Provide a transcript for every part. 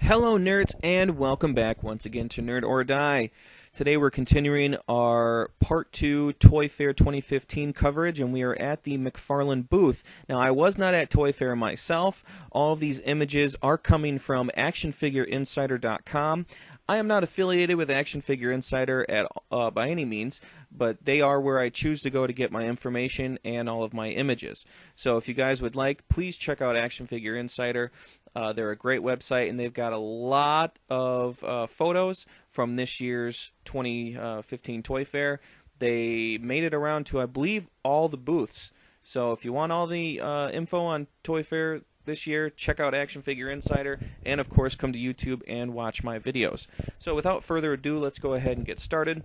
Hello nerds, and welcome back once again to Nerd or Die. Today we're continuing our Part 2 Toy Fair 2015 coverage, and we are at the McFarlane booth. Now, I was not at Toy Fair myself. All of these images are coming from actionfigureinsider.com. I am not affiliated with Action Figure Insider by any means, but they are where I choose to go to get my information and all of my images. So if you guys would like, please check out Action Figure Insider. They're a great website, and they've got a lot of photos from this year's 2015 Toy Fair. They made it around to, I believe, all the booths. So if you want all the info on Toy Fair this year, check out Action Figure Insider, and of course come to YouTube and watch my videos. So without further ado, let's go ahead and get started.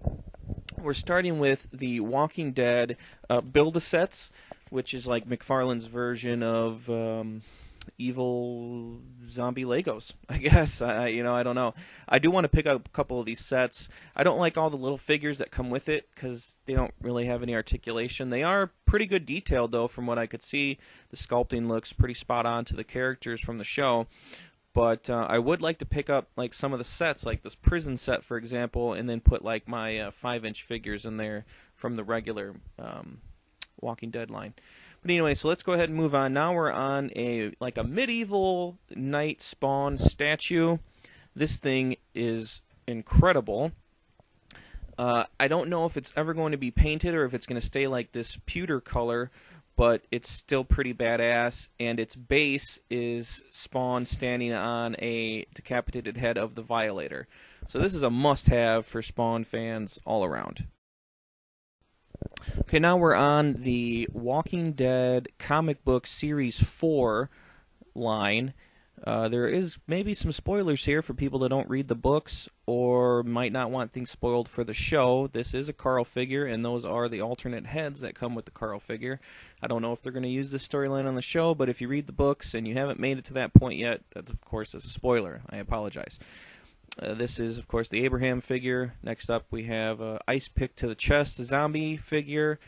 We're starting with the Walking Dead Build-A-Sets, which is like McFarlane's version of evil zombie Legos, I guess. I don't know. I do want to pick up a couple of these sets. I don't like all the little figures that come with it because they don't really have any articulation. They are pretty good detailed, though, from what I could see. The sculpting looks pretty spot on to the characters from the show. But I would like to pick up like some of the sets, like this prison set, for example, and then put like my 5-inch figures in there from the regular Walking Dead line. But anyway, so let's go ahead and move on. Now we're on a medieval knight Spawn statue. This thing is incredible. I don't know if it's ever going to be painted or if it's going to stay like this pewter color, but it's still pretty badass, and its base is Spawn standing on a decapitated head of the Violator. So this is a must-have for Spawn fans all around. Okay, now we're on the Walking Dead comic book Series 4 line. There is maybe some spoilers here for people that don't read the books or might not want things spoiled for the show. This is a Carl figure, and those are the alternate heads that come with the Carl figure. I don't know if they're going to use this storyline on the show, but if you read the books and you haven't made it to that point yet, that's, of course, is a spoiler. I apologize. This is, of course, the Abraham figure. Next up, we have Ice Pick to the Chest, the zombie figure.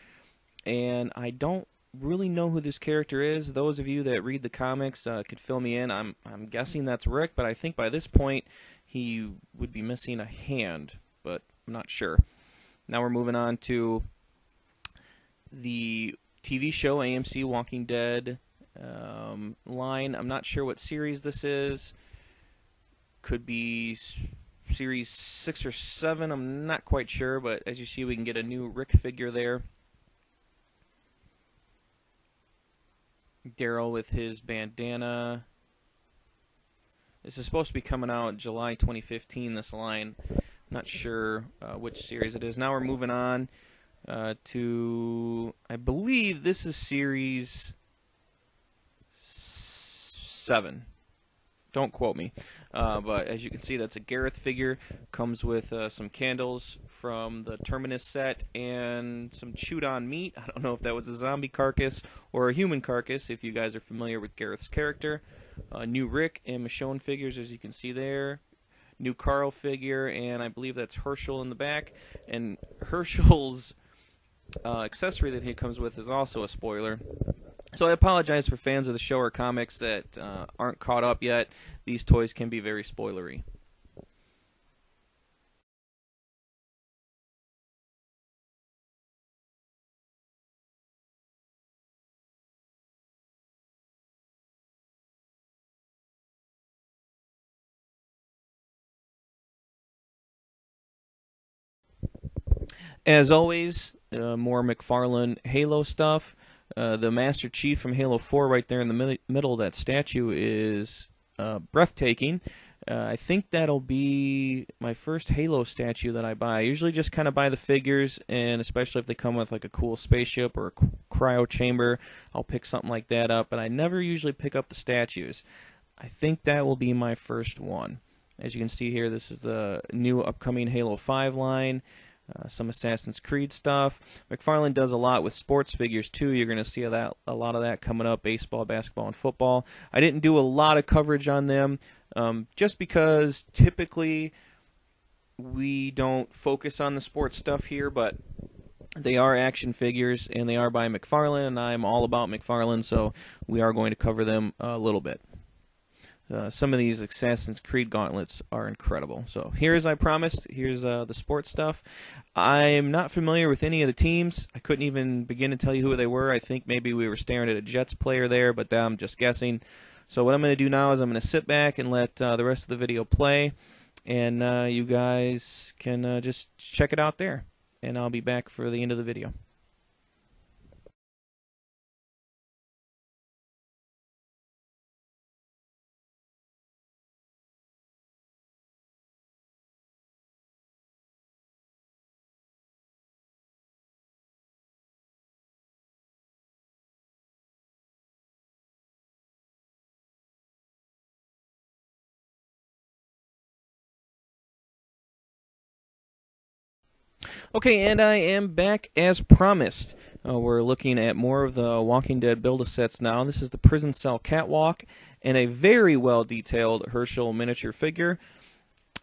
And I don't really know who this character is. Those of you that read the comics could fill me in. I'm guessing that's Rick, but I think by this point he would be missing a hand, but I'm not sure. Now we're moving on to the TV show AMC Walking Dead line. I'm not sure what series this is. Could be series 6 or 7, I'm not quite sure, but as you see, we can get a new Rick figure there. Daryl with his bandana. This is supposed to be coming out July 2015, this line. Not sure which series it is. Now we're moving on to, I believe this is series 7. Don't quote me, but as you can see, that's a Gareth figure. Comes with some candles from the Terminus set and some chewed-on meat. I don't know if that was a zombie carcass or a human carcass, if you guys are familiar with Gareth's character. New Rick and Michonne figures, as you can see there. New Carl figure, and I believe that's Herschel in the back. And Herschel's accessory that he comes with is also a spoiler. So I apologize for fans of the show or comics that aren't caught up yet. These toys can be very spoilery. As always, more McFarlane Halo stuff. The Master Chief from Halo 4 right there in the middle of that statue is breathtaking. I think that'll be my first Halo statue that I buy. I usually just kind of buy the figures, and especially if they come with like a cool spaceship or a cryo chamber, I'll pick something like that up, but I never usually pick up the statues. I think that will be my first one. As you can see here, this is the new upcoming Halo 5 line. Some Assassin's Creed stuff. McFarlane does a lot with sports figures too. You're going to see a lot of that coming up, baseball, basketball, and football. I didn't do a lot of coverage on them just because typically we don't focus on the sports stuff here, but They are action figures, and they are by McFarlane, and I'm all about McFarlane, so we are going to cover them a little bit. Some of these Assassin's Creed gauntlets are incredible. So here's, I promised, here's the sports stuff. I'm not familiar with any of the teams. I couldn't even begin to tell you who they were. I think maybe we were staring at a Jets player there, but I'm just guessing. So what I'm going to do now is I'm going to sit back and let the rest of the video play, and you guys can just check it out there. And I'll be back for the end of the video. Okay, and I am back as promised. We're looking at more of the Walking Dead Build-A-Sets now. This is the Prison Cell Catwalk and a very well-detailed Herschel miniature figure.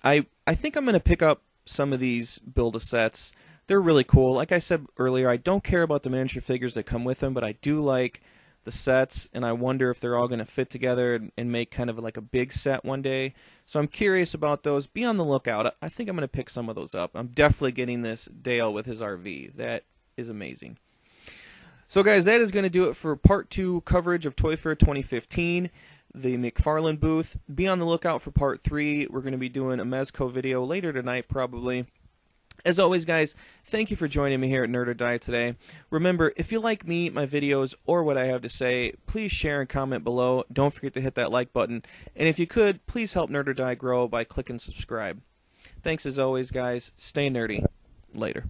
I think I'm going to pick up some of these Build-A-Sets. They're really cool. Like I said earlier, I don't care about the miniature figures that come with them, but I do like the sets, and I wonder if they're all going to fit together and make kind of like a big set one day. So I'm curious about those. Be on the lookout. I think I'm going to pick some of those up. I'm definitely getting this Dale with his RV. That is amazing. So guys, that is going to do it for part 2 coverage of Toy Fair 2015, the McFarlane booth. Be on the lookout for part 3. We're going to be doing a Mezco video later tonight probably. As always, guys, thank you for joining me here at Nerd or Die today. Remember, if you like me, my videos, or what I have to say, please share and comment below. Don't forget to hit that like button. And if you could, please help Nerd or Die grow by clicking subscribe. Thanks as always, guys. Stay nerdy. Later.